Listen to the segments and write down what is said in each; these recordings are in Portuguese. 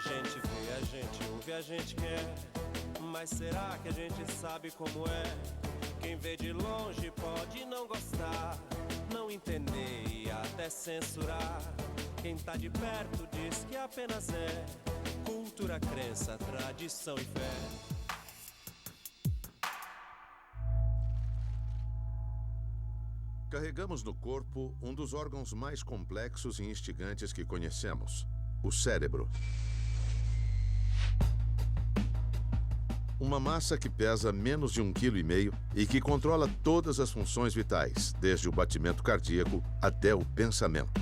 gente vê, a gente ouve, a gente quer. Mas será que a gente sabe como é? Quem vê de longe pode não gostar, não entender e até censurar. Quem tá de perto diz que apenas é cultura, crença, tradição e fé. Carregamos no corpo um dos órgãos mais complexos e instigantes que conhecemos, o cérebro. Uma massa que pesa menos de 1,5 kg e que controla todas as funções vitais, desde o batimento cardíaco até o pensamento.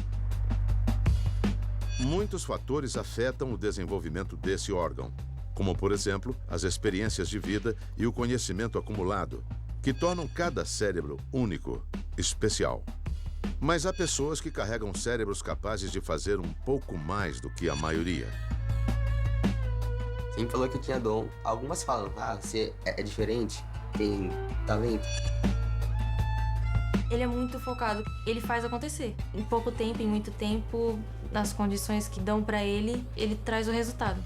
Muitos fatores afetam o desenvolvimento desse órgão, como, por exemplo, as experiências de vida e o conhecimento acumulado, que tornam cada cérebro único, especial. Mas há pessoas que carregam cérebros capazes de fazer um pouco mais do que a maioria. Sempre falou que eu tinha dom. Algumas falam, você é diferente, tem talento. Ele é muito focado, ele faz acontecer. Em pouco tempo, em muito tempo, nas condições que dão pra ele, ele traz o resultado.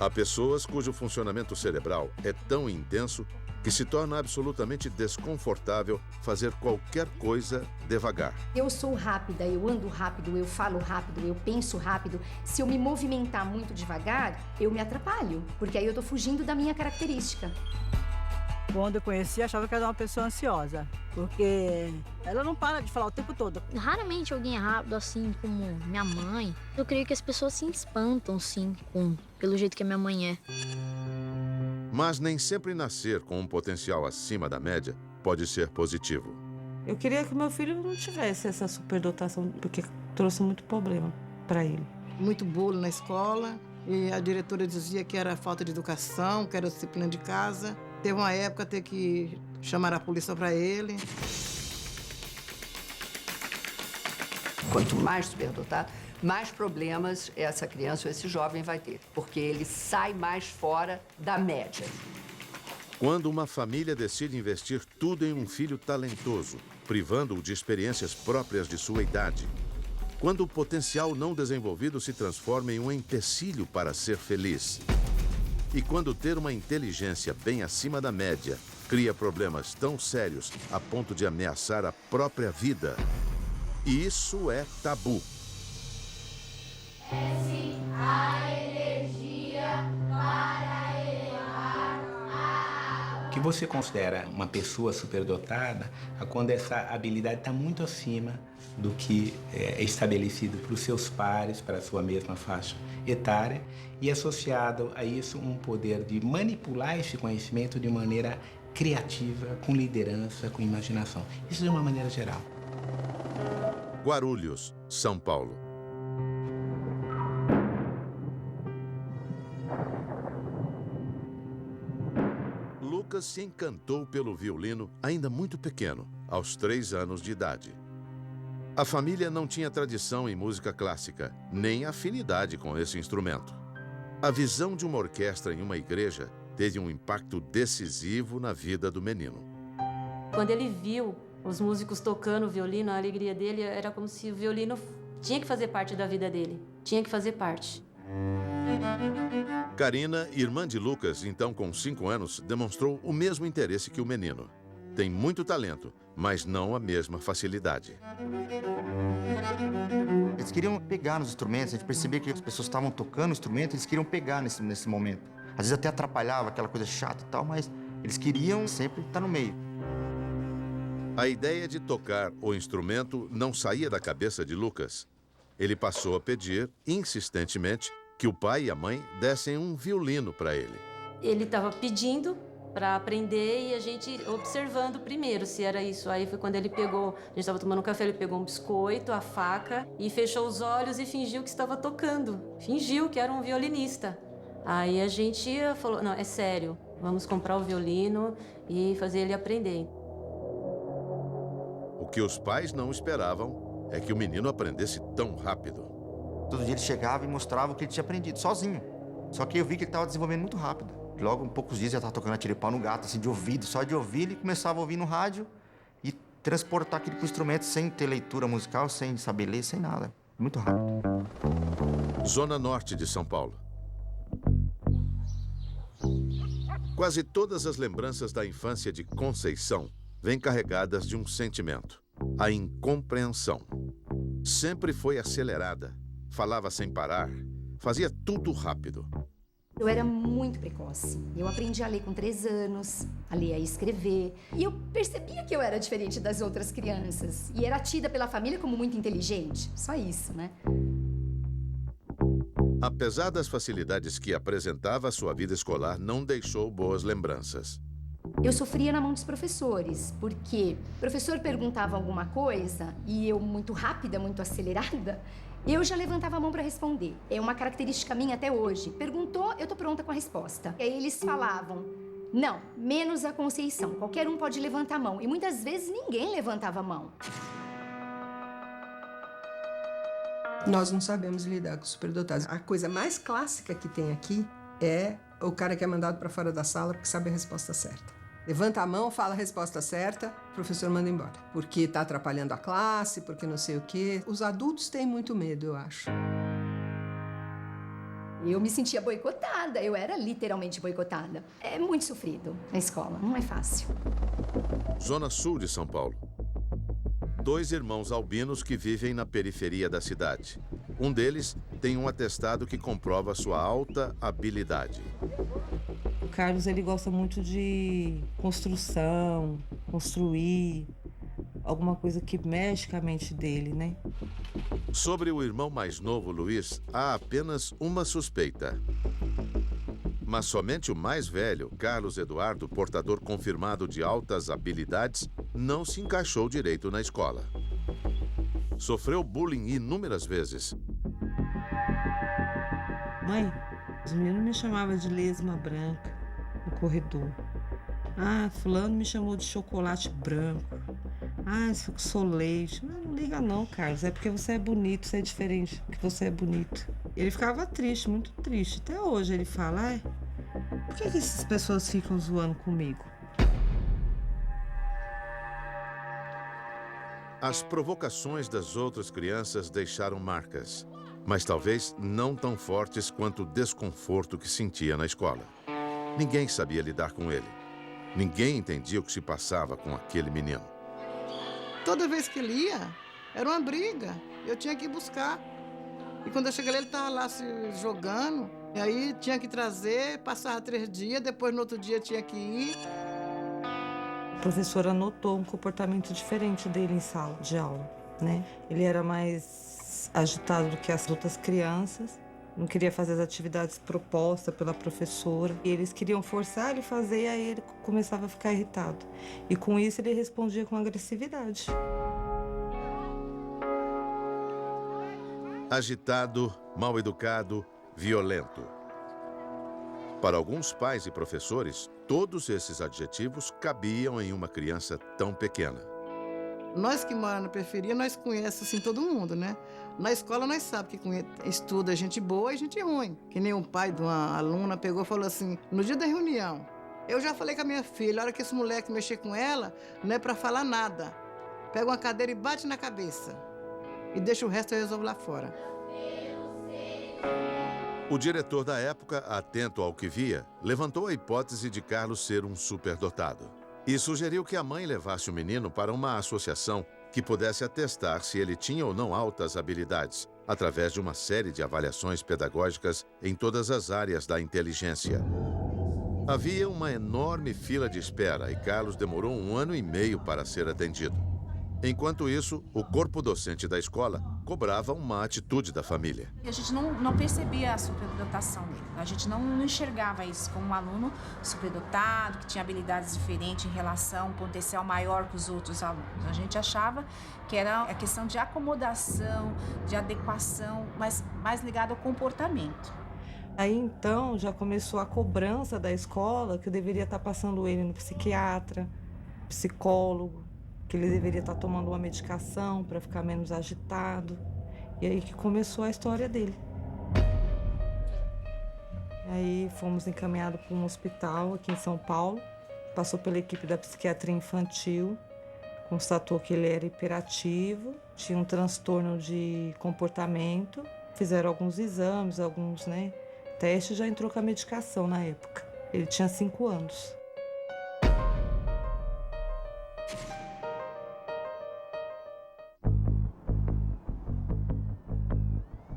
Há pessoas cujo funcionamento cerebral é tão intenso que se torna absolutamente desconfortável fazer qualquer coisa devagar. Eu sou rápida, eu ando rápido, eu falo rápido, eu penso rápido. Se eu me movimentar muito devagar, eu me atrapalho, porque aí eu tô fugindo da minha característica. Quando eu conheci, achava que era uma pessoa ansiosa, porque ela não para de falar o tempo todo. Raramente alguém é rápido assim como minha mãe. Eu creio que as pessoas se espantam, sim, pelo jeito que a minha mãe é. Mas nem sempre nascer com um potencial acima da média pode ser positivo. Eu queria que meu filho não tivesse essa superdotação, porque trouxe muito problema para ele. Muito bolo na escola, e a diretora dizia que era falta de educação, que era disciplina de casa. Teve uma época ter que chamar a polícia para ele. Quanto mais superdotado, mais problemas essa criança ou esse jovem vai ter, porque ele sai mais fora da média. Quando uma família decide investir tudo em um filho talentoso, privando-o de experiências próprias de sua idade, quando o potencial não desenvolvido se transforma em um empecilho para ser feliz, e quando ter uma inteligência bem acima da média cria problemas tão sérios a ponto de ameaçar a própria vida, isso é tabu. A energia para O que você considera uma pessoa superdotada é quando essa habilidade está muito acima do que é estabelecido para os seus pares, para a sua mesma faixa etária, e associado a isso um poder de manipular esse conhecimento de maneira criativa, com liderança, com imaginação. Isso de uma maneira geral. Guarulhos, São Paulo. Lucas se encantou pelo violino ainda muito pequeno, aos 3 anos de idade. A família não tinha tradição em música clássica, nem afinidade com esse instrumento. A visão de uma orquestra em uma igreja teve um impacto decisivo na vida do menino. Quando ele viu os músicos tocando o violino, a alegria dele era como se o violino tinha que fazer parte da vida dele, tinha que fazer parte. Karina, irmã de Lucas, então com 5 anos, demonstrou o mesmo interesse que o menino. Tem muito talento, mas não a mesma facilidade. Eles queriam pegar nos instrumentos, a gente percebia que as pessoas estavam tocando o instrumento, eles queriam pegar nesse momento. Às vezes até atrapalhava, aquela coisa chata e tal, mas eles queriam sempre estar no meio. A ideia de tocar o instrumento não saía da cabeça de Lucas. Ele passou a pedir, insistentemente, que o pai e a mãe dessem um violino para ele. Ele estava pedindo para aprender e a gente observando primeiro se era isso. Aí foi quando ele pegou, a gente estava tomando um café, ele pegou um biscoito, a faca e fechou os olhos e fingiu que estava tocando. Fingiu que era um violinista. Aí a gente falou, não, é sério, vamos comprar o violino e fazer ele aprender. O que os pais não esperavam é que o menino aprendesse tão rápido. Todo dia ele chegava e mostrava o que ele tinha aprendido, sozinho. Só que eu vi que ele estava desenvolvendo muito rápido. Logo, em poucos dias, já estava tocando atiripau no gato, assim, de ouvido. Só de ouvir, ele começava a ouvir no rádio e transportar aquele pro instrumento sem ter leitura musical, sem saber ler, sem nada. Muito rápido. Zona Norte de São Paulo. Quase todas as lembranças da infância de Conceição vêm carregadas de um sentimento: a incompreensão. Sempre foi acelerada, falava sem parar, fazia tudo rápido. Eu era muito precoce. Eu aprendi a ler com 3 anos, a ler e a escrever. E eu percebia que eu era diferente das outras crianças. E era tida pela família como muito inteligente. Só isso, né? Apesar das facilidades que apresentava, sua vida escolar não deixou boas lembranças. Eu sofria na mão dos professores, porque o professor perguntava alguma coisa e eu, muito rápida, muito acelerada, eu já levantava a mão para responder. É uma característica minha até hoje. Perguntou, eu tô pronta com a resposta. E aí eles falavam: não, menos a Conceição. Qualquer um pode levantar a mão. E muitas vezes ninguém levantava a mão. Nós não sabemos lidar com superdotados. A coisa mais clássica que tem aqui é o cara que é mandado para fora da sala porque sabe a resposta certa. Levanta a mão, fala a resposta certa, o professor manda embora. Porque está atrapalhando a classe, porque não sei o quê. Os adultos têm muito medo, eu acho. Eu me sentia boicotada, eu era literalmente boicotada. É muito sofrido na escola, não é fácil. Zona Sul de São Paulo. 2 irmãos albinos que vivem na periferia da cidade. Um deles tem um atestado que comprova sua alta habilidade. O Carlos, ele gosta muito de construção, construir, alguma coisa que mexe com a mente dele, né? Sobre o irmão mais novo, Luiz, há apenas uma suspeita. Mas somente o mais velho, Carlos Eduardo, portador confirmado de altas habilidades, não se encaixou direito na escola. Sofreu bullying inúmeras vezes. Mãe, os meninos me chamavam de lesma branca no corredor. Ah, fulano me chamou de chocolate branco. Ah, sou leite. Não liga não, Carlos. É porque você é bonito, você é diferente, porque você é bonito. Ele ficava triste, muito triste. Até hoje ele fala: por que essas pessoas ficam zoando comigo? As provocações das outras crianças deixaram marcas, mas talvez não tão fortes quanto o desconforto que sentia na escola. Ninguém sabia lidar com ele. Ninguém entendia o que se passava com aquele menino. Toda vez que ele ia, era uma briga. Eu tinha que ir buscar. E quando eu cheguei lá, ele estava lá se jogando. E aí tinha que trazer, passava 3 dias, depois no outro dia tinha que ir. A professora notou um comportamento diferente dele em sala de aula, né? Ele era mais agitado do que as outras crianças. Não queria fazer as atividades propostas pela professora. E eles queriam forçar ele a fazer, e aí ele começava a ficar irritado. E com isso ele respondia com agressividade. Agitado, mal educado, violento. Para alguns pais e professores, todos esses adjetivos cabiam em uma criança tão pequena. Nós que moramos na periferia, nós conhecemos assim todo mundo, né? Na escola nós sabemos que estuda gente boa e gente ruim. Que nem um pai de uma aluna pegou e falou assim, no dia da reunião: eu já falei com a minha filha, a hora que esse moleque mexer com ela, não é pra falar nada. Pega uma cadeira e bate na cabeça. E deixa o resto eu resolvo lá fora. O diretor da época, atento ao que via, levantou a hipótese de Carlos ser um superdotado. E sugeriu que a mãe levasse o menino para uma associação que pudesse atestar se ele tinha ou não altas habilidades, através de uma série de avaliações pedagógicas em todas as áreas da inteligência. Havia uma enorme fila de espera e Carlos demorou 1 ano e meio para ser atendido. Enquanto isso, o corpo docente da escola cobrava uma atitude da família. A gente não percebia a superdotação dele. A gente não enxergava isso como um aluno superdotado, que tinha habilidades diferentes em relação, um potencial maior que os outros alunos. A gente achava que era a questão de acomodação, de adequação, mas mais ligada ao comportamento. Aí então já começou a cobrança da escola que eu deveria estar passando ele no psiquiatra, psicólogo, que ele deveria estar tomando uma medicação para ficar menos agitado. E aí que começou a história dele. Aí fomos encaminhados para um hospital aqui em São Paulo, passou pela equipe da psiquiatria infantil, constatou que ele era hiperativo, tinha um transtorno de comportamento, fizeram alguns exames, alguns testes, já entrou com a medicação na época. Ele tinha 5 anos.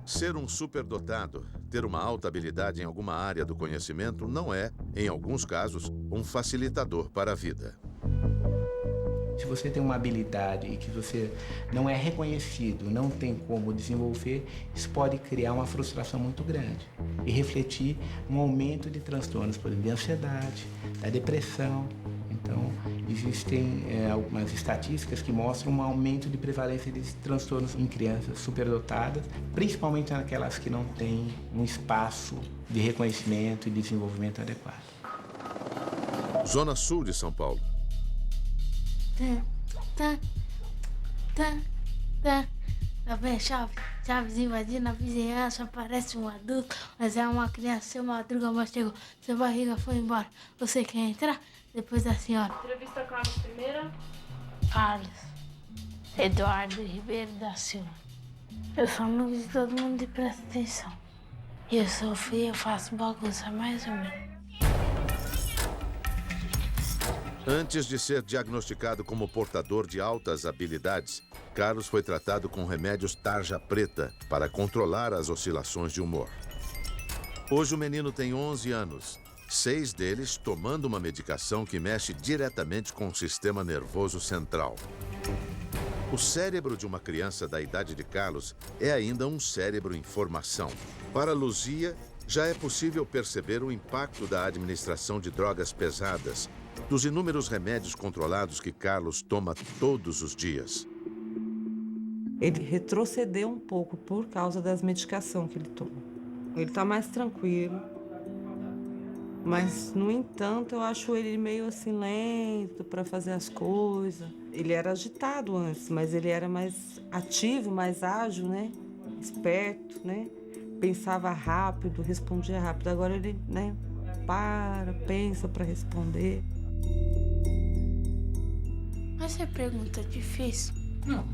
Ser um superdotado, ter uma alta habilidade em alguma área do conhecimento não é, em alguns casos, um facilitador para a vida. Se você tem uma habilidade e que você não é reconhecido, não tem como desenvolver, isso pode criar uma frustração muito grande e refletir um aumento de transtornos, por exemplo, de ansiedade, da depressão. Então, existem algumas estatísticas que mostram um aumento de prevalência de transtornos em crianças superdotadas, principalmente naquelas que não têm um espaço de reconhecimento e desenvolvimento adequado. Zona Sul de São Paulo. Tá vendo, Chaves invadindo a vizinhança, parece um adulto, mas é uma criança. Seu Madruga mas chegou, seu barriga foi embora. Você quer entrar? Depois da senhora. Entrevista Carlos primeiro. Carlos Eduardo Ribeiro da Silva. Eu sou amigo de todo mundo e presta atenção. Eu sou feio, eu faço bagunça mais ou menos. Antes de ser diagnosticado como portador de altas habilidades, Carlos foi tratado com remédios tarja preta para controlar as oscilações de humor. Hoje o menino tem 11 anos, 6 deles tomando uma medicação que mexe diretamente com o sistema nervoso central. O cérebro de uma criança da idade de Carlos é ainda um cérebro em formação. Para Luzia, já é possível perceber o impacto da administração de drogas pesadas, dos inúmeros remédios controlados que Carlos toma todos os dias. Ele retrocedeu um pouco por causa das medicações que ele toma. Ele está mais tranquilo, mas, no entanto, eu acho ele meio assim lento para fazer as coisas. Ele era agitado antes, mas ele era mais ativo, mais ágil, né? Esperto, né? Pensava rápido, respondia rápido. Agora ele, né? Pensa para responder. Mas é pergunta difícil? Não.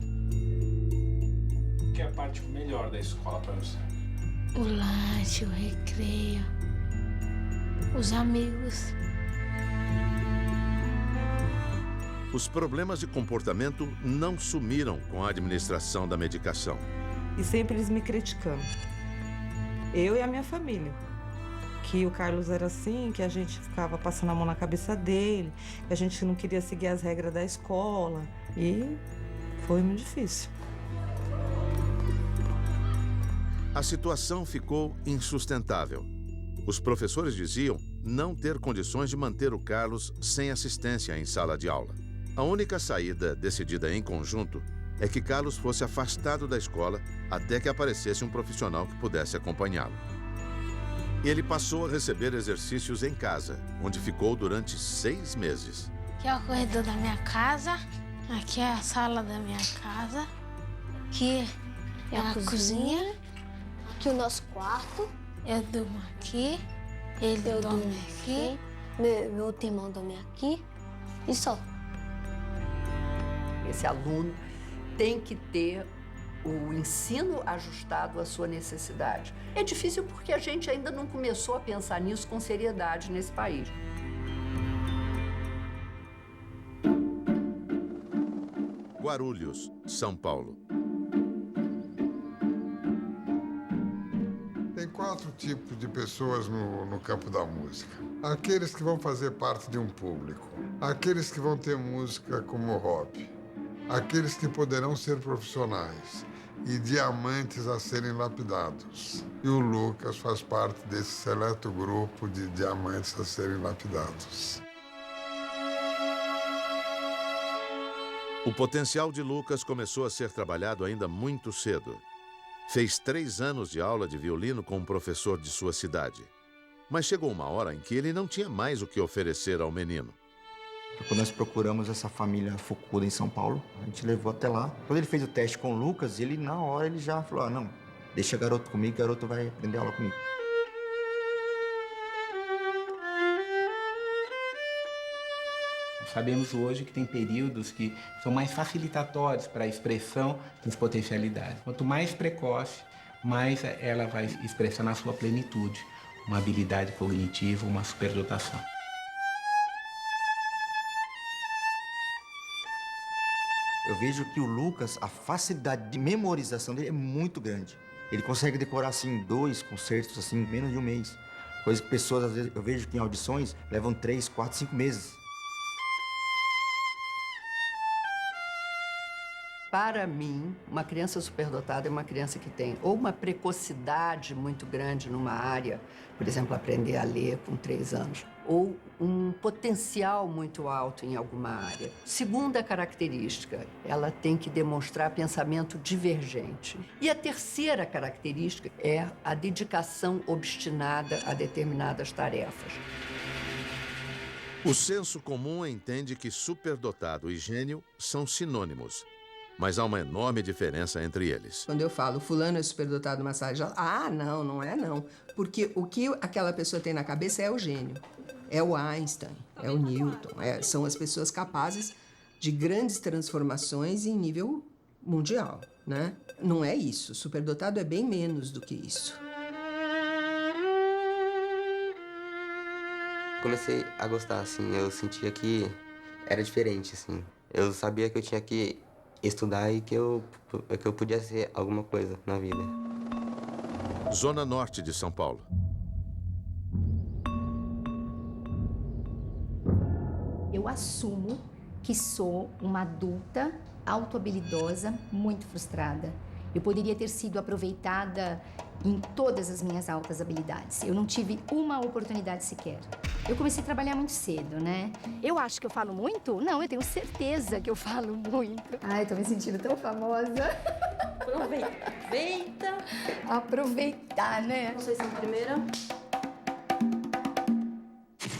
O que é a parte melhor da escola para você? O lanche, o recreio, os amigos. Os problemas de comportamento não sumiram com a administração da medicação. E sempre eles me criticando. Eu e a minha família. Que o Carlos era assim, que a gente ficava passando a mão na cabeça dele, que a gente não queria seguir as regras da escola. E foi muito difícil. A situação ficou insustentável. Os professores diziam não ter condições de manter o Carlos sem assistência em sala de aula. A única saída, decidida em conjunto, é que Carlos fosse afastado da escola até que aparecesse um profissional que pudesse acompanhá-lo. Ele passou a receber exercícios em casa, onde ficou durante 6 meses. Aqui é o corredor da minha casa, aqui é a sala da minha casa, aqui é a cozinha, aqui o nosso quarto. Eu durmo aqui, ele dorme aqui. Meu outro irmão dorme aqui e só. Esse aluno tem que ter o ensino ajustado à sua necessidade. É difícil porque a gente ainda não começou a pensar nisso com seriedade nesse país. Guarulhos, São Paulo. Tem 4 tipos de pessoas no campo da música. Aqueles que vão fazer parte de um público, aqueles que vão ter música como hobby, aqueles que poderão ser profissionais e diamantes a serem lapidados. E o Lucas faz parte desse seleto grupo de diamantes a serem lapidados. O potencial de Lucas começou a ser trabalhado ainda muito cedo. Fez 3 anos de aula de violino com um professor de sua cidade. Mas chegou uma hora em que ele não tinha mais o que oferecer ao menino. Quando nós procuramos essa família Fukuda em São Paulo, a gente levou até lá. Quando ele fez o teste com o Lucas, ele na hora ele já falou, não, deixa o garoto comigo, o garoto vai aprender aula comigo. Sabemos hoje que tem períodos que são mais facilitatórios para a expressão das potencialidades. Quanto mais precoce, mais ela vai expressar na sua plenitude. uma habilidade cognitiva, uma superdotação. Eu vejo que o Lucas, a facilidade de memorização dele é muito grande. Ele consegue decorar, assim, 2 concertos, assim, em menos de um mês. Coisa que pessoas, às vezes, eu vejo que em audições levam 3, 4, 5 meses. Para mim, uma criança superdotada é uma criança que tem ou uma precocidade muito grande numa área, por exemplo, aprender a ler com 3 anos, ou um potencial muito alto em alguma área. Segunda característica, ela tem que demonstrar pensamento divergente. E a terceira característica é a dedicação obstinada a determinadas tarefas. O senso comum entende que superdotado e gênio são sinônimos. Mas há uma enorme diferença entre eles. Quando eu falo fulano é superdotado de massagem, não é não. Porque o que aquela pessoa tem na cabeça é o gênio. É o Einstein, é o Newton. São as pessoas capazes de grandes transformações em nível mundial, né? Não é isso. Superdotado é bem menos do que isso. Comecei a gostar, assim. Eu sentia que era diferente, assim. Eu sabia que eu tinha que estudar e que eu podia ser alguma coisa na vida. Zona Norte de São Paulo. Eu assumo que sou uma adulta autohabilidosa, muito frustrada. Eu poderia ter sido aproveitada em todas as minhas altas habilidades. Eu não tive uma oportunidade sequer. Eu comecei a trabalhar muito cedo, né? Eu acho que eu falo muito? Não, eu tenho certeza que eu falo muito. Ai, tô me sentindo tão famosa. Aproveita. Aproveitar, né? Vocês são a primeira?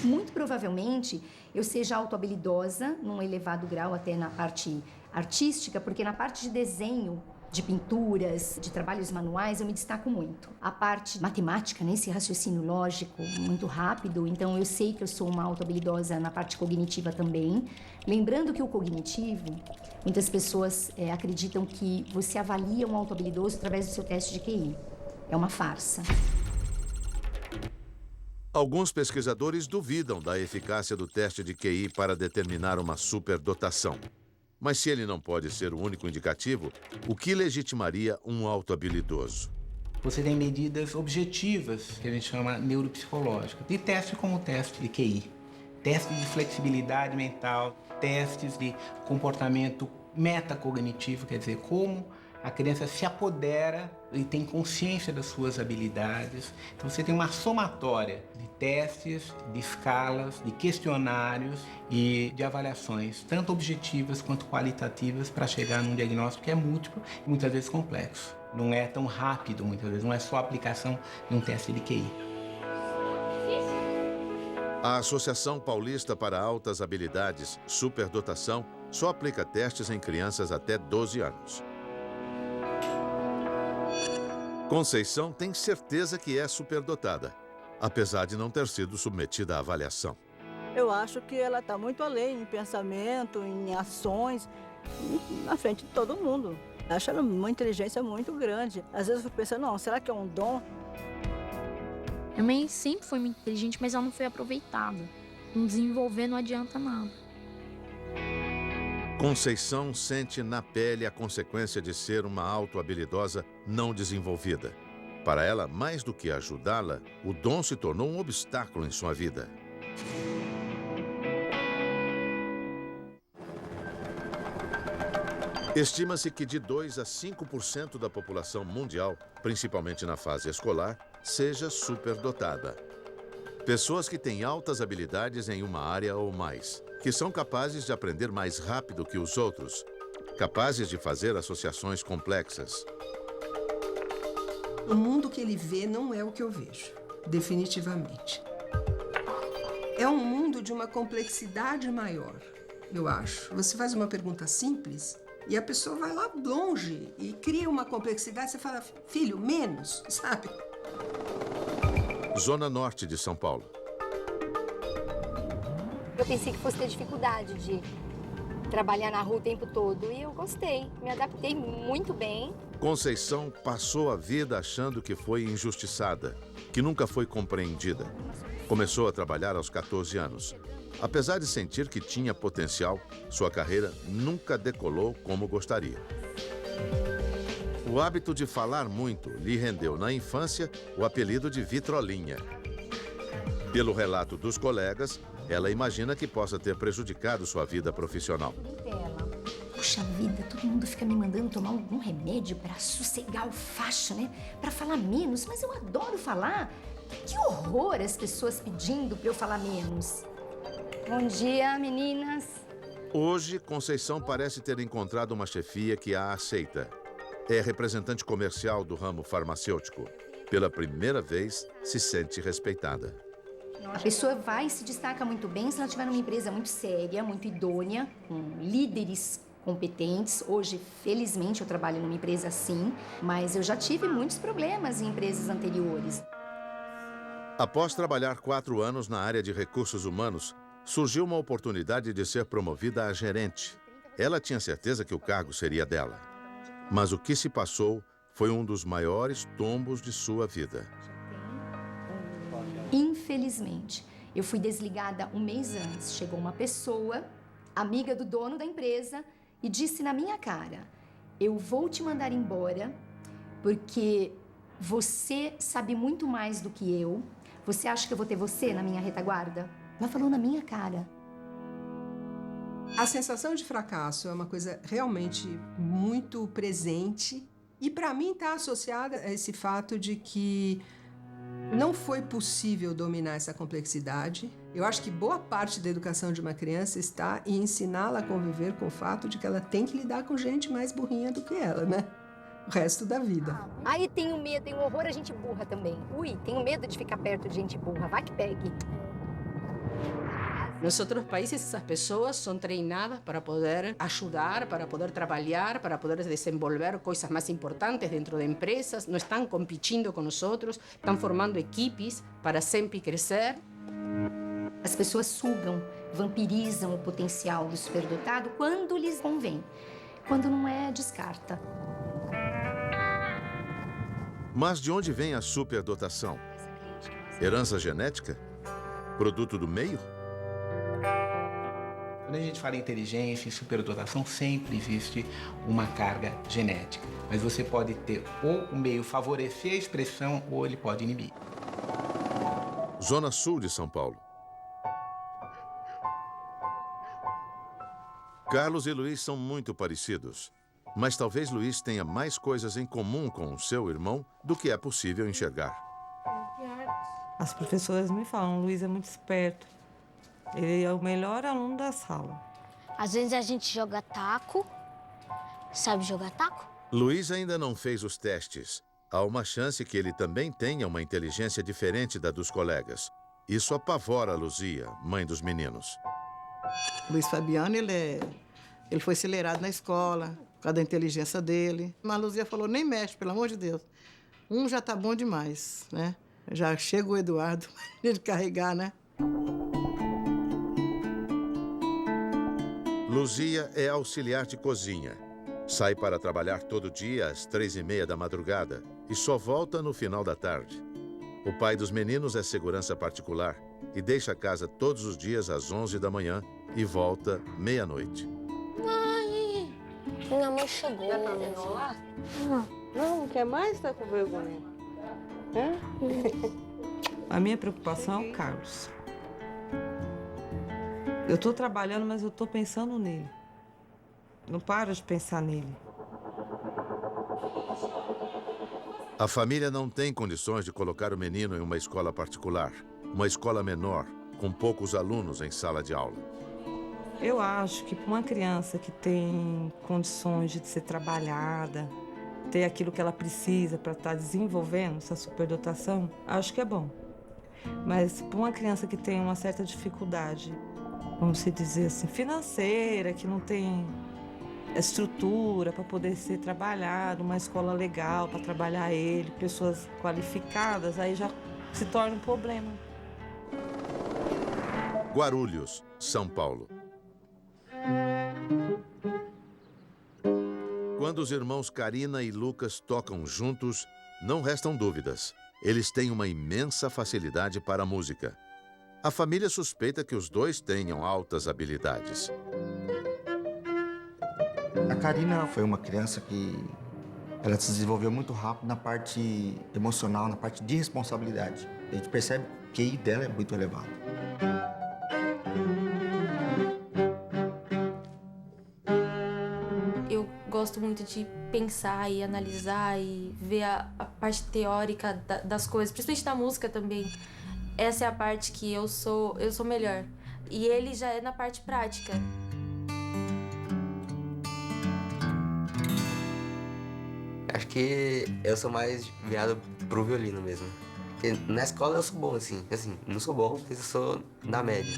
Muito provavelmente eu seja autohabilidosa num elevado grau até na parte artística, porque na parte de desenho, de pinturas, de trabalhos manuais, eu me destaco muito. A parte matemática, né, esse raciocínio lógico muito rápido, então eu sei que eu sou uma autohabilidosa na parte cognitiva também. Lembrando que o cognitivo, muitas pessoas acreditam que você avalia um autohabilidoso através do seu teste de QI. É uma farsa. Alguns pesquisadores duvidam da eficácia do teste de QI para determinar uma superdotação. Mas se ele não pode ser o único indicativo, o que legitimaria um autohabilidoso? Você tem medidas objetivas, que a gente chama neuropsicológicas, de teste como o teste de QI, testes de flexibilidade mental, testes de comportamento metacognitivo, quer dizer, como a criança se apodera e tem consciência das suas habilidades. Então você tem uma somatória de testes, de escalas, de questionários e de avaliações, tanto objetivas quanto qualitativas, para chegar num diagnóstico que é múltiplo e muitas vezes complexo. Não é tão rápido, muitas vezes, não é só a aplicação de um teste de QI. A Associação Paulista para Altas Habilidades, Superdotação, só aplica testes em crianças até 12 anos. Conceição tem certeza que é superdotada, apesar de não ter sido submetida à avaliação. Eu acho que ela está muito além em pensamento, em ações, na frente de todo mundo. Acho ela uma inteligência muito grande. Às vezes eu fico pensando, não, será que é um dom? Minha mãe sempre foi muito inteligente, mas ela não foi aproveitada. Não desenvolver não adianta nada. Conceição sente na pele a consequência de ser uma autohabilidosa não desenvolvida. Para ela, mais do que ajudá-la, o dom se tornou um obstáculo em sua vida. Estima-se que de 2 a 5% da população mundial, principalmente na fase escolar, seja superdotada. Pessoas que têm altas habilidades em uma área ou mais, que são capazes de aprender mais rápido que os outros, capazes de fazer associações complexas. O mundo que ele vê não é o que eu vejo, definitivamente. É um mundo de uma complexidade maior, eu acho. Você faz uma pergunta simples e a pessoa vai lá longe e cria uma complexidade, você fala, filho, menos, sabe? Zona Norte de São Paulo. Eu pensei que fosse ter dificuldade de trabalhar na rua o tempo todo e eu gostei, me adaptei muito bem. Conceição passou a vida achando que foi injustiçada. que nunca foi compreendida. Começou a trabalhar aos 14 anos. Apesar de sentir que tinha potencial, sua carreira nunca decolou como gostaria. O hábito de falar muito lhe rendeu na infância o apelido de Vitrolinha. Pelo relato dos colegas, ela imagina que possa ter prejudicado sua vida profissional. Puxa vida, todo mundo fica me mandando tomar algum remédio para sossegar o facho, né? Para falar menos, mas eu adoro falar. Que horror as pessoas pedindo para eu falar menos. Bom dia, meninas. Hoje, Conceição parece ter encontrado uma chefia que a aceita. É representante comercial do ramo farmacêutico. Pela primeira vez, se sente respeitada. A pessoa vai e se destaca muito bem se ela estiver numa empresa muito séria, muito idônea, com líderes competentes. Hoje, felizmente, eu trabalho numa empresa assim, mas eu já tive muitos problemas em empresas anteriores. Após trabalhar 4 anos na área de recursos humanos, surgiu uma oportunidade de ser promovida a gerente. Ela tinha certeza que o cargo seria dela. Mas o que se passou foi um dos maiores tombos de sua vida. Infelizmente, eu fui desligada um mês antes. Chegou uma pessoa, amiga do dono da empresa, e disse na minha cara: eu vou te mandar embora porque você sabe muito mais do que eu. Você acha que eu vou ter você na minha retaguarda? Ela falou na minha cara. A sensação de fracasso é uma coisa realmente muito presente e, para mim, está associada a esse fato de que não foi possível dominar essa complexidade. Eu acho que boa parte da educação de uma criança está em ensiná-la a conviver com o fato de que ela tem que lidar com gente mais burrinha do que ela, né? O resto da vida. Aí tenho medo, tenho horror a gente burra também. Ui, tenho medo de ficar perto de gente burra. Vai que pegue. Nos outros países, essas pessoas são treinadas para poder ajudar, para poder trabalhar, para poder desenvolver coisas mais importantes dentro de empresas. Não estão competindo com nós outros, estão formando equipes para sempre crescer. As pessoas sugam, vampirizam o potencial do superdotado quando lhes convém. Quando não é, descarta. Mas de onde vem a superdotação? Herança genética? Produto do meio? Quando a gente fala em inteligência e superdotação, sempre existe uma carga genética. Mas você pode ter ou o meio favorecer a expressão ou ele pode inibir. Zona Sul de São Paulo. Carlos e Luiz são muito parecidos. Mas talvez Luiz tenha mais coisas em comum com o seu irmão do que é possível enxergar. As professoras me falam, Luiz é muito esperto. Ele é o melhor aluno da sala. Às vezes a gente joga taco. Sabe jogar taco? Luiz ainda não fez os testes. Há uma chance que ele também tenha uma inteligência diferente da dos colegas. Isso apavora a Luzia, mãe dos meninos. Luiz Fabiano, ele foi acelerado na escola, por causa da inteligência dele. Mas a Luzia falou, nem mexe, pelo amor de Deus. Um já tá bom demais, né? Já chega o Eduardo, ele carregar, né? Luzia é auxiliar de cozinha. Sai para trabalhar todo dia às 3h30 da madrugada e só volta no final da tarde. O pai dos meninos é segurança particular e deixa a casa todos os dias às 11 da manhã e volta meia-noite. Mãe, minha mãe chegou. Já terminou lá? Não quer mais? Tá com vergonha? A minha preocupação é o Carlos. Eu estou trabalhando, mas eu estou pensando nele. Não paro de pensar nele. A família não tem condições de colocar o menino em uma escola particular, uma escola menor, com poucos alunos em sala de aula. Eu acho que para uma criança que tem condições de ser trabalhada, ter aquilo que ela precisa para estar desenvolvendo essa superdotação, acho que é bom. Mas para uma criança que tem uma certa dificuldade, vamos se dizer assim, financeira, que não tem estrutura para poder ser trabalhado, uma escola legal para trabalhar ele, pessoas qualificadas, aí já se torna um problema. Guarulhos, São Paulo. Quando os irmãos Karina e Lucas tocam juntos, não restam dúvidas. Eles têm uma imensa facilidade para a música. A família suspeita que os dois tenham altas habilidades. A Karina foi uma criança que ela se desenvolveu muito rápido na parte emocional, na parte de responsabilidade. A gente percebe que o QI dela é muito elevado. Eu gosto muito de pensar e analisar e ver a parte teórica das coisas, principalmente da música também. Essa é a parte que eu sou melhor. E ele já é na parte prática. Acho que eu sou mais virado pro violino mesmo. Porque na escola eu sou bom, assim, não sou bom, mas eu sou na média.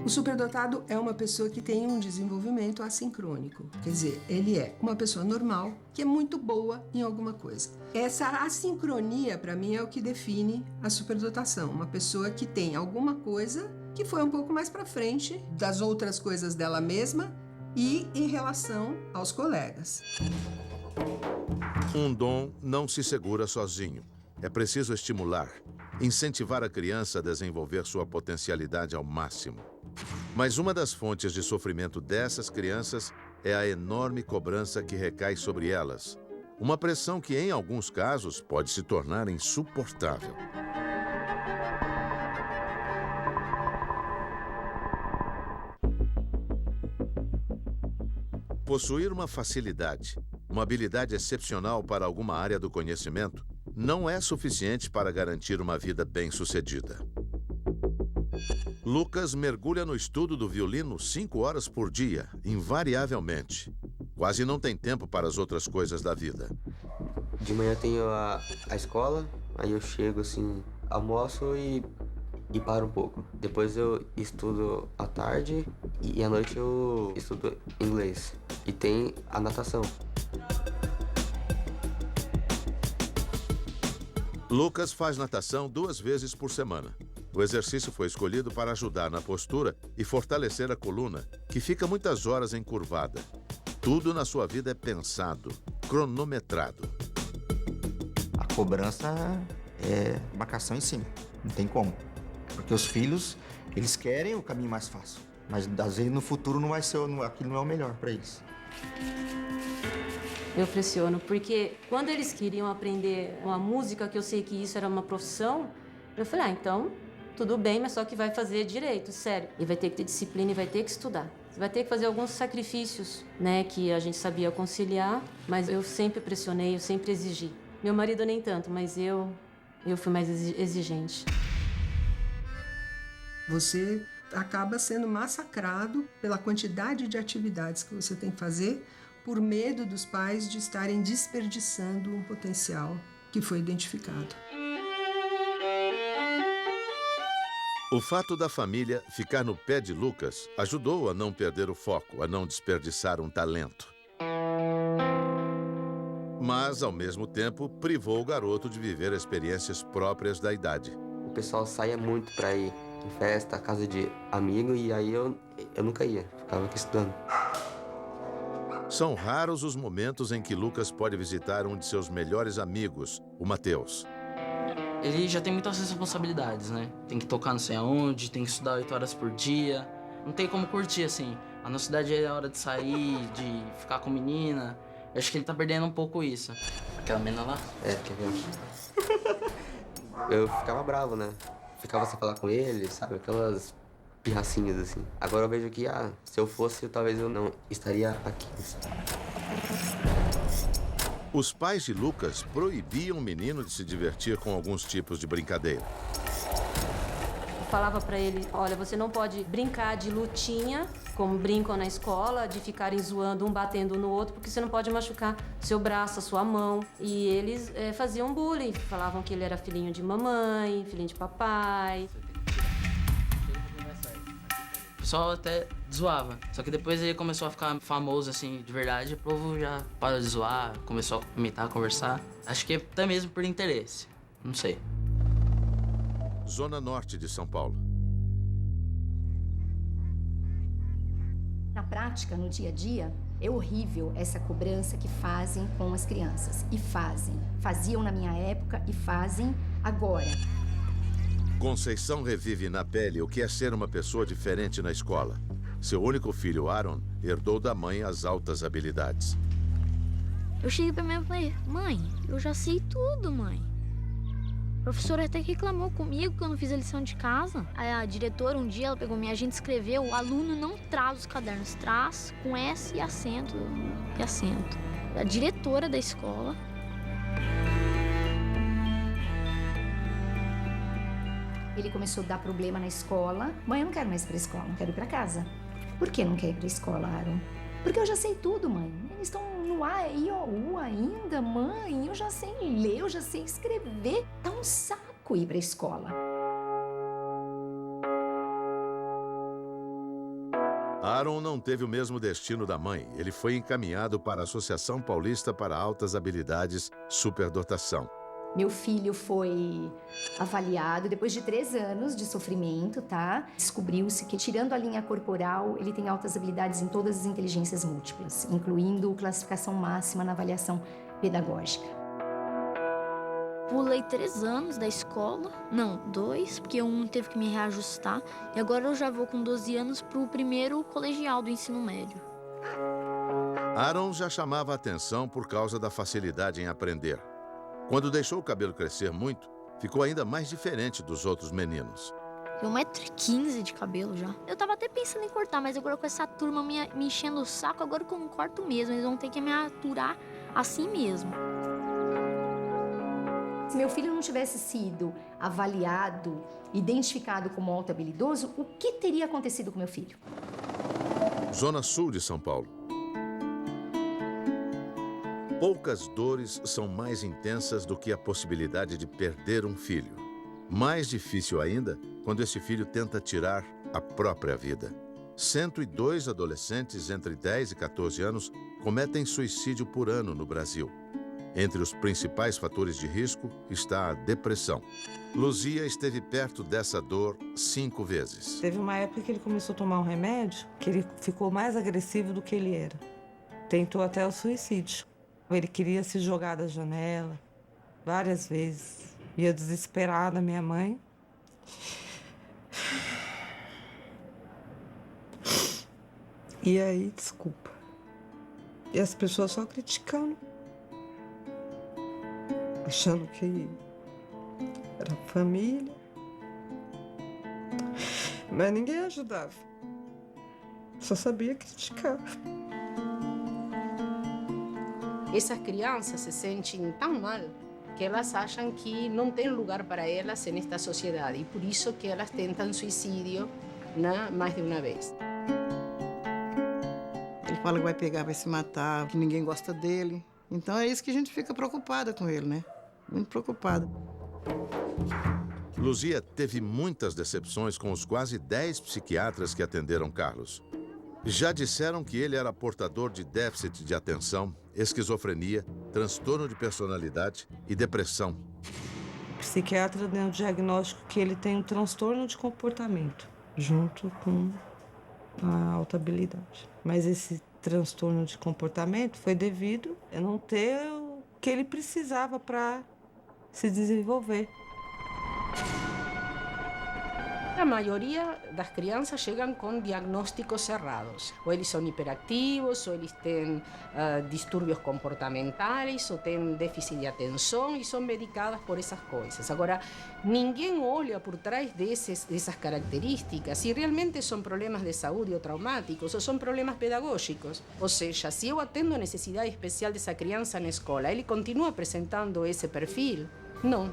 O superdotado é uma pessoa que tem um desenvolvimento assincrônico. Quer dizer, ele é uma pessoa normal que é muito boa em alguma coisa. Essa assincronia, para mim, é o que define a superdotação. Uma pessoa que tem alguma coisa que foi um pouco mais para frente das outras coisas dela mesma e em relação aos colegas. Um dom não se segura sozinho. É preciso estimular, incentivar a criança a desenvolver sua potencialidade ao máximo. Mas uma das fontes de sofrimento dessas crianças é a enorme cobrança que recai sobre elas. Uma pressão que, em alguns casos, pode se tornar insuportável. Possuir uma facilidade, uma habilidade excepcional para alguma área do conhecimento, não é suficiente para garantir uma vida bem-sucedida. Lucas mergulha no estudo do violino 5 horas por dia, invariavelmente. Quase não tem tempo para as outras coisas da vida. De manhã eu tenho a escola, aí eu chego assim, almoço e paro um pouco. Depois eu estudo à tarde e à noite eu estudo inglês. E tem a natação. Lucas faz natação 2 vezes por semana. O exercício foi escolhido para ajudar na postura e fortalecer a coluna, que fica muitas horas encurvada. Tudo na sua vida é pensado, cronometrado. A cobrança é marcação em cima, não tem como. Porque os filhos, eles querem o caminho mais fácil, mas às vezes no futuro não vai ser, aquilo não é o melhor para eles. Eu pressiono, porque quando eles queriam aprender uma música, que eu sei que isso era uma profissão, eu falei, então, tudo bem, mas só que vai fazer direito, sério. E vai ter que ter disciplina e vai ter que estudar. Você vai ter que fazer alguns sacrifícios, né, que a gente sabia conciliar, mas eu sempre pressionei, eu sempre exigi. Meu marido nem tanto, mas eu fui mais exigente. Você acaba sendo massacrado pela quantidade de atividades que você tem que fazer por medo dos pais de estarem desperdiçando um potencial que foi identificado. O fato da família ficar no pé de Lucas ajudou a não perder o foco, a não desperdiçar um talento. Mas, ao mesmo tempo, privou o garoto de viver experiências próprias da idade. O pessoal saía muito para ir em festa, casa de amigo, e aí eu nunca ia, ficava aqui estudando. São raros os momentos em que Lucas pode visitar um de seus melhores amigos, o Matheus. Ele já tem muitas responsabilidades, né? Tem que tocar não sei aonde, tem que estudar 8 horas por dia. Não tem como curtir, assim. A nossa idade é a hora de sair, de ficar com menina. Eu acho que ele tá perdendo um pouco isso. Aquela menina lá? É, quer ver? Eu ficava bravo, né? Ficava sem falar com ele, sabe? Aquelas pirracinhas, assim. Agora eu vejo que, se eu fosse, talvez eu não estaria aqui. Os pais de Lucas proibiam o menino de se divertir com alguns tipos de brincadeira. Eu falava pra ele, olha, você não pode brincar de lutinha, como brincam na escola, de ficarem zoando, um batendo no outro, porque você não pode machucar seu braço, a sua mão. E eles faziam bullying, falavam que ele era filhinho de mamãe, filhinho de papai. O pessoal até zoava, só que depois ele começou a ficar famoso, assim, de verdade, o povo já parou de zoar, começou a comentar, a conversar. Acho que até mesmo por interesse, não sei. Zona Norte de São Paulo. Na prática, no dia a dia, É horrível essa cobrança que fazem com as crianças. E fazem. Faziam na minha época e fazem agora. Conceição revive na pele o que é ser uma pessoa diferente na escola. Seu único filho, Aaron, herdou da mãe as altas habilidades. Eu cheguei pra minha mãe e falei, mãe, eu já sei tudo, mãe. A professora até reclamou comigo que eu não fiz a lição de casa. A diretora, um dia, ela pegou minha agenda e escreveu, o aluno não traz os cadernos, traz com S e acento. A diretora da escola. Ele começou a dar problema na escola. Mãe, eu não quero mais ir pra escola, não quero ir pra casa. Por que não quer ir pra escola, Aaron? Porque eu já sei tudo, mãe. Eles estão no A, I, O, U ainda, mãe. Eu já sei ler, eu já sei escrever. Tá um saco ir pra escola. Aaron não teve o mesmo destino da mãe. Ele foi encaminhado para a Associação Paulista para Altas Habilidades, Superdotação. Meu filho foi avaliado depois de 3 anos de sofrimento, tá? Descobriu-se que, tirando a linha corporal, ele tem altas habilidades em todas as inteligências múltiplas, incluindo classificação máxima na avaliação pedagógica. Pulei 3 anos da escola, não, 2, porque um teve que me reajustar. E agora eu já vou com 12 anos pro primeiro colegial do ensino médio. Aaron já chamava a atenção por causa da facilidade em aprender. Quando deixou o cabelo crescer muito, ficou ainda mais diferente dos outros meninos. Tem 1,15 m de cabelo já. Eu tava até pensando em cortar, mas agora com essa turma me enchendo o saco, agora que eu não corto mesmo. Eles vão ter que me aturar assim mesmo. Se meu filho não tivesse sido avaliado, identificado como alto habilidoso, o que teria acontecido com meu filho? Zona Sul de São Paulo. Poucas dores são mais intensas do que a possibilidade de perder um filho. Mais difícil ainda quando esse filho tenta tirar a própria vida. 102 adolescentes entre 10 e 14 anos cometem suicídio por ano no Brasil. Entre os principais fatores de risco está a depressão. Luzia esteve perto dessa dor 5 vezes. Teve uma época que ele começou a tomar um remédio que ele ficou mais agressivo do que ele era. Tentou até o suicídio. Ele queria se jogar da janela várias vezes. Ia desesperada, minha mãe. E aí, desculpa. E as pessoas só criticando. Achando que era família. Mas ninguém ajudava. Só sabia criticar. Essas crianças se sentem tão mal que elas acham que não tem lugar para elas nesta sociedade e por isso que elas tentam suicídio, né, mais de uma vez. Ele fala que vai pegar, vai se matar, que ninguém gosta dele. Então é isso que a gente fica preocupada com ele, né? Muito preocupada. Luzia teve muitas decepções com os quase 10 psiquiatras que atenderam Carlos. Já disseram que ele era portador de déficit de atenção, esquizofrenia, transtorno de personalidade e depressão. O psiquiatra deu o diagnóstico que ele tem um transtorno de comportamento, junto com a alta habilidade. Mas esse transtorno de comportamento foi devido a não ter o que ele precisava para se desenvolver. A maioria das crianças chegam com diagnósticos errados. Ou eles são hiperactivos, ou eles têm distúrbios comportamentais, ou têm déficit de atenção e são medicadas por essas coisas. Agora, ninguém olha por trás dessas características se realmente são problemas de saúde ou traumáticos, ou são problemas pedagógicos. Ou seja, se eu atendo a necessidade especial dessa criança na escola, ele continua apresentando esse perfil? Não.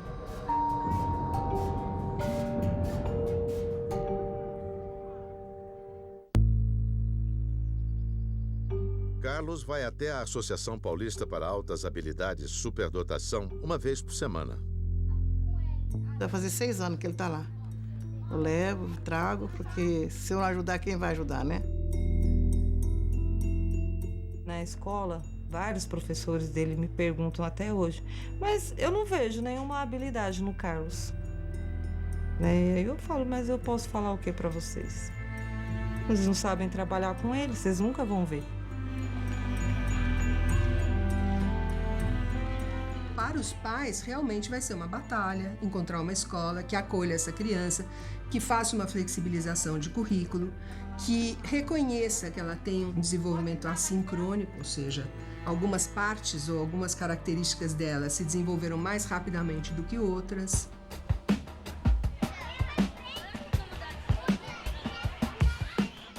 Carlos vai até a Associação Paulista para Altas Habilidades Superdotação uma vez por semana. Vai fazer 6 anos que ele está lá. Eu levo, trago, porque se eu não ajudar, quem vai ajudar, né? Na escola, vários professores dele me perguntam até hoje, mas eu não vejo nenhuma habilidade no Carlos. E aí eu falo, mas eu posso falar o que para vocês? Vocês não sabem trabalhar com ele, vocês nunca vão ver. para os pais, realmente vai ser uma batalha encontrar uma escola que acolha essa criança, que faça uma flexibilização de currículo, que reconheça que ela tem um desenvolvimento assincrônico, ou seja, algumas partes ou algumas características dela se desenvolveram mais rapidamente do que outras.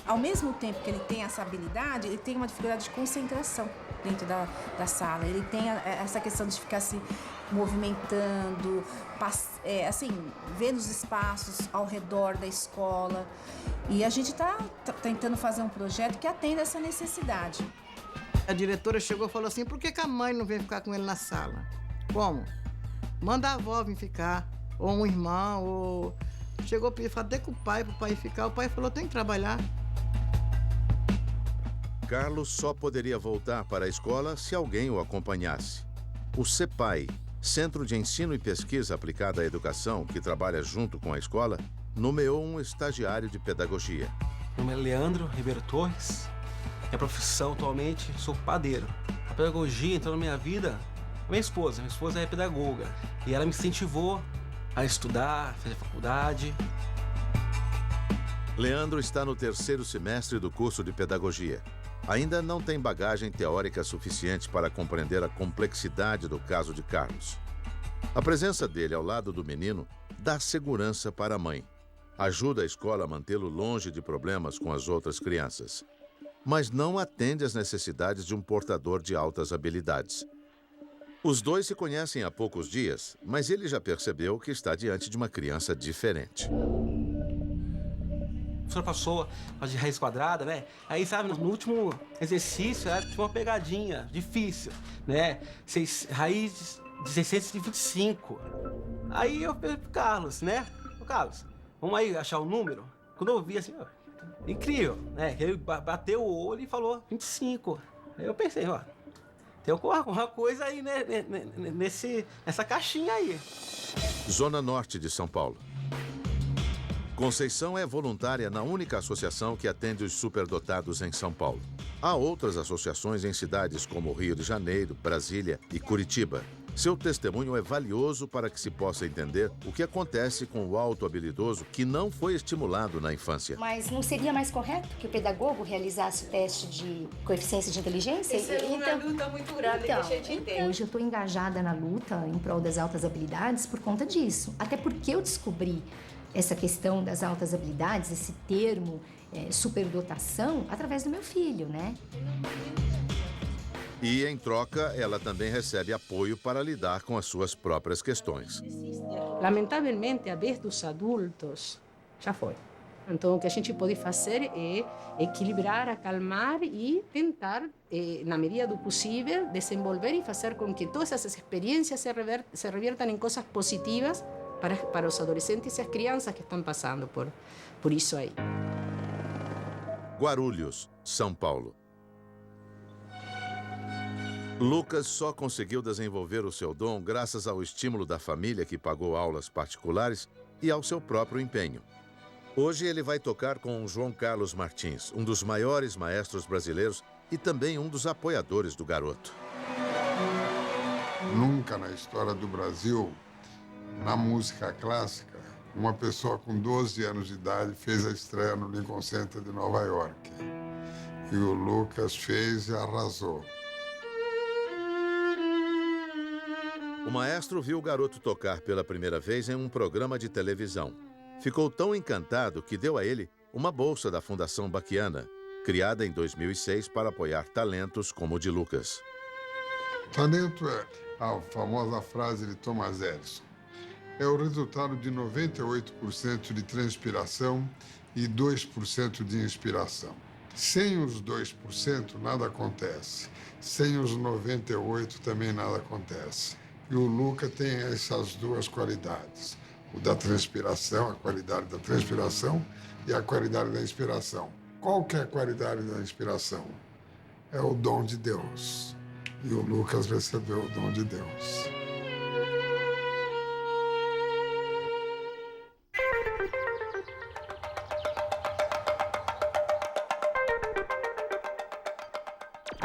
Ao mesmo tempo que ele tem essa habilidade, ele tem uma dificuldade de concentração dentro da sala. Ele tem essa questão de ficar se movimentando, assim, vendo os espaços ao redor da escola. E a gente está tentando fazer um projeto que atenda essa necessidade. A diretora chegou e falou assim, por que a mãe não vem ficar com ele na sala? Como? Manda a avó vir ficar, ou um irmão, ou... Chegou a pedir até com o pai, pro pai ficar. O pai falou, tem que trabalhar. Carlos só poderia voltar para a escola se alguém o acompanhasse. O CEPAI, Centro de Ensino e Pesquisa Aplicada à Educação, que trabalha junto com a escola, nomeou um estagiário de pedagogia. Meu nome é Leandro Ribeiro Torres. Minha profissão atualmente, sou padeiro. A pedagogia entrou na minha vida, minha esposa é pedagoga. E ela me incentivou a estudar, fazer faculdade. Leandro está no 3º semestre do curso de pedagogia. Ainda não tem bagagem teórica suficiente para compreender a complexidade do caso de Carlos. A presença dele ao lado do menino dá segurança para a mãe. Ajuda a escola a mantê-lo longe de problemas com as outras crianças. Mas não atende às necessidades de um portador de altas habilidades. Os dois se conhecem há poucos dias, mas ele já percebeu que está diante de uma criança diferente. A professora passou de raiz quadrada, né? Aí, sabe, no último exercício, tinha uma pegadinha difícil, né? Raiz de 625. Aí eu falei pro Carlos, né? Ô, Carlos, vamos aí achar o número? Quando eu vi assim, ó, incrível, né? Ele bateu o olho e falou 25. Aí eu pensei, ó, tem alguma coisa aí, né? Nessa caixinha aí. Zona Norte de São Paulo. Conceição é voluntária na única associação que atende os superdotados em São Paulo. Há outras associações em cidades como Rio de Janeiro, Brasília e Curitiba. Seu testemunho é valioso para que se possa entender o que acontece com o autohabilidoso que não foi estimulado na infância. Mas não seria mais correto que o pedagogo realizasse o teste de coeficiência de inteligência? Isso é uma luta muito grande que a gente entende. Hoje eu estou engajada na luta em prol das altas habilidades por conta disso. Até porque eu descobri essa questão das altas habilidades, esse termo superdotação, através do meu filho, né? E, em troca, ela também recebe apoio para lidar com as suas próprias questões. Lamentavelmente, a vez dos adultos já foi. Então, o que a gente pode fazer é equilibrar, acalmar e tentar, na medida do possível, desenvolver e fazer com que todas essas experiências se reviertam em coisas positivas para os adolescentes e as crianças que estão passando por isso aí. Guarulhos, São Paulo. Lucas só conseguiu desenvolver o seu dom graças ao estímulo da família que pagou aulas particulares e ao seu próprio empenho. Hoje ele vai tocar com o João Carlos Martins, um dos maiores maestros brasileiros e também um dos apoiadores do garoto. Nunca na história do Brasil, na música clássica, uma pessoa com 12 anos de idade fez a estreia no Lincoln Center de Nova York. E o Lucas fez e arrasou. O maestro viu o garoto tocar pela primeira vez em um programa de televisão. Ficou tão encantado que deu a ele uma bolsa da Fundação Baquiana, criada em 2006 para apoiar talentos como o de Lucas. Talento é a famosa frase de Thomas Edison. É o resultado de 98% de transpiração e 2% de inspiração. Sem os 2%, nada acontece. Sem os 98% também nada acontece. E o Lucas tem essas duas qualidades. O da transpiração, a qualidade da transpiração e a qualidade da inspiração. Qual que é a qualidade da inspiração? É o dom de Deus. E o Lucas recebeu o dom de Deus.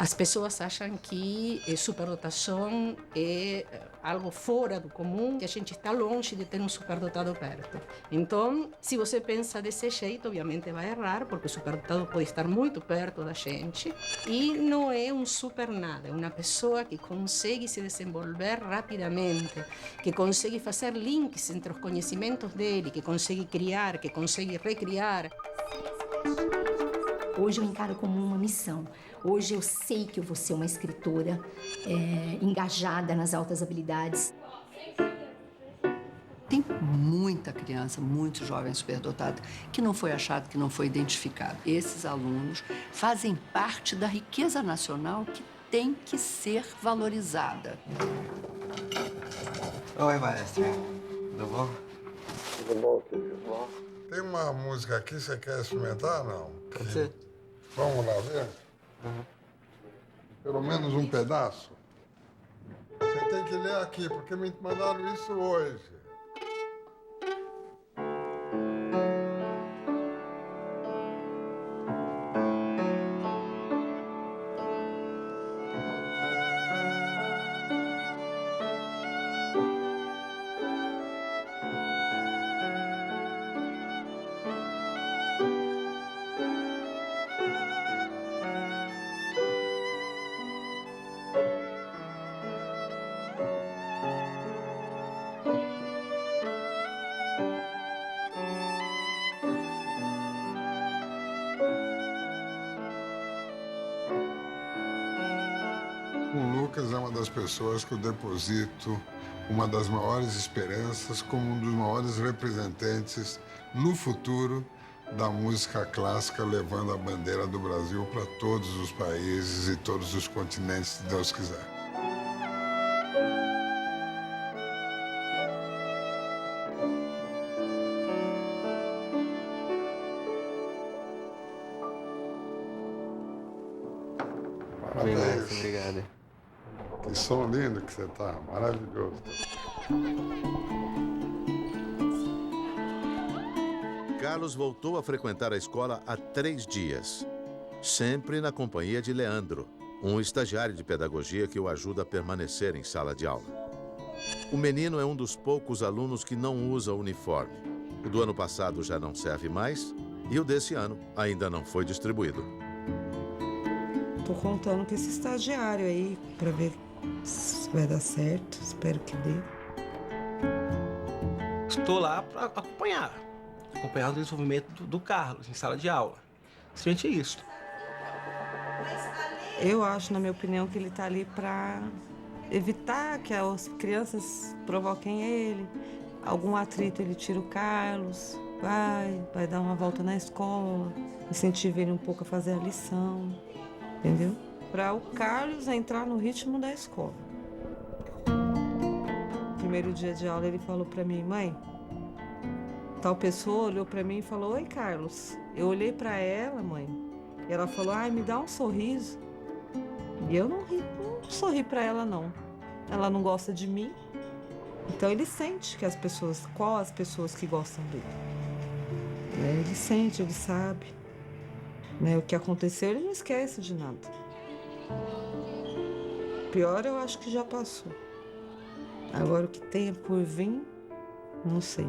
As pessoas acham que superdotação é algo fora do comum, que a gente está longe de ter um superdotado perto. Então, se você pensa desse jeito, obviamente vai errar, porque o superdotado pode estar muito perto da gente e não é um super nada, é uma pessoa que consegue se desenvolver rapidamente, que consegue fazer links entre os conhecimentos dele, que consegue criar, que consegue recriar. Hoje eu encaro como uma missão. Hoje eu sei que eu vou ser uma escritora engajada nas altas habilidades. Tem muita criança, muito jovem superdotado, que não foi achado, que não foi identificado. Esses alunos fazem parte da riqueza nacional que tem que ser valorizada. Oi, maestra. Tudo bom? Tudo bom, querido? Tem uma música aqui, você quer experimentar, não? Pode ser. Vamos lá ver? Pelo menos um pedaço? Você tem que ler aqui, porque me mandaram isso hoje. O Lucas é uma das pessoas que eu deposito uma das maiores esperanças como um dos maiores representantes no futuro da música clássica, levando a bandeira do Brasil para todos os países e todos os continentes, se Deus quiser. Parabéns, obrigado. Que som lindo que você tá, maravilhoso. Carlos voltou a frequentar a escola há 3 dias, sempre na companhia de Leandro, um estagiário de pedagogia que o ajuda a permanecer em sala de aula. O menino é um dos poucos alunos que não usa uniforme. O do ano passado já não serve mais e o desse ano ainda não foi distribuído. Tô contando com esse estagiário aí para ver se vai dar certo. Espero que dê. Estou lá para acompanhar o desenvolvimento do Carlos em sala de aula. Simplesmente isso. Eu acho, na minha opinião, que ele tá ali para evitar que as crianças provoquem ele. Algum atrito, ele tira o Carlos, vai dar uma volta na escola, incentiva ele um pouco a fazer a lição, entendeu? Para o Carlos entrar no ritmo da escola. No primeiro dia de aula ele falou para mim: mãe, tal pessoa olhou para mim e falou: oi, Carlos. Eu olhei para ela, mãe, e ela falou: ai, me dá um sorriso. E eu não sorri para ela, não. Ela não gosta de mim. Então ele sente que qual as pessoas que gostam dele. Ele sente, ele sabe. O que aconteceu, ele não esquece de nada. Pior, eu acho que já passou. Agora, o que tem por vir, não sei.